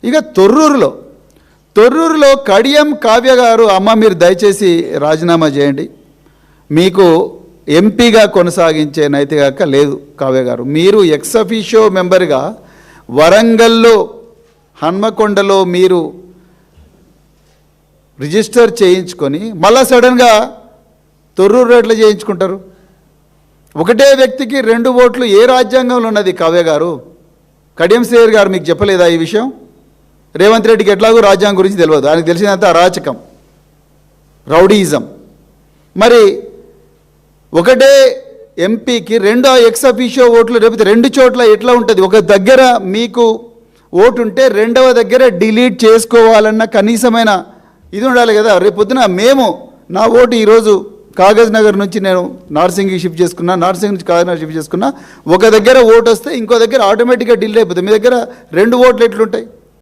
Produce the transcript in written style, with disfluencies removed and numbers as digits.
ఇక తొర్రూరులో కడియం కావ్య గారు, అమ్మ మీరు దయచేసి రాజీనామా చేయండి, మీకు ఎంపీగా కొనసాగించే నైతిక హక్కు లేదు కావ్య గారు. మీరు ఎక్స్ అఫీషియో మెంబర్గా వరంగల్లో హన్మకొండలో మీరు రిజిస్టర్ చేయించుకొని మళ్ళా సడన్గా తొర్రూరు ఎట్లా చేయించుకుంటారు? ఒకటే వ్యక్తికి 2 ఓట్లు ఏ రాజ్యాంగంలో ఉన్నది కావ్య గారు? కడియం శ్రీహరి గారు మీకు చెప్పలేదా ఈ విషయం? రేవంత్ రెడ్డికి ఎట్లాగో రాజ్యాంగం గురించి తెలియదు, ఆయనకు తెలిసినంత అరాచకం, రౌడీయిజం. మరి ఒకటే ఎంపీకి 2 ఎక్స్ అఫీషియో ఓట్లు, లేకపోతే 2 చోట్ల ఎట్లా ఉంటుంది? ఒక దగ్గర మీకు ఓటు ఉంటే 2వ దగ్గర డిలీట్ చేసుకోవాలన్న కనీసమైన ఇది ఉండాలి కదా. రేపు పొద్దున నా ఓటు ఈరోజు కాగజ్ నగర్ నుంచి నేను నార్సింగ్కి షిఫ్ట్ చేసుకున్నా, నార్సింగ్ నుంచి కాగజ్ నగర్ షిఫ్ట్ చేసుకున్నా, ఒక దగ్గర ఓటు వస్తే ఇంకో దగ్గర ఆటోమేటిక్గా డిలీట్ అయిపోతుంది. మీ దగ్గర 2 ఓట్లు ఎట్లుంటాయి?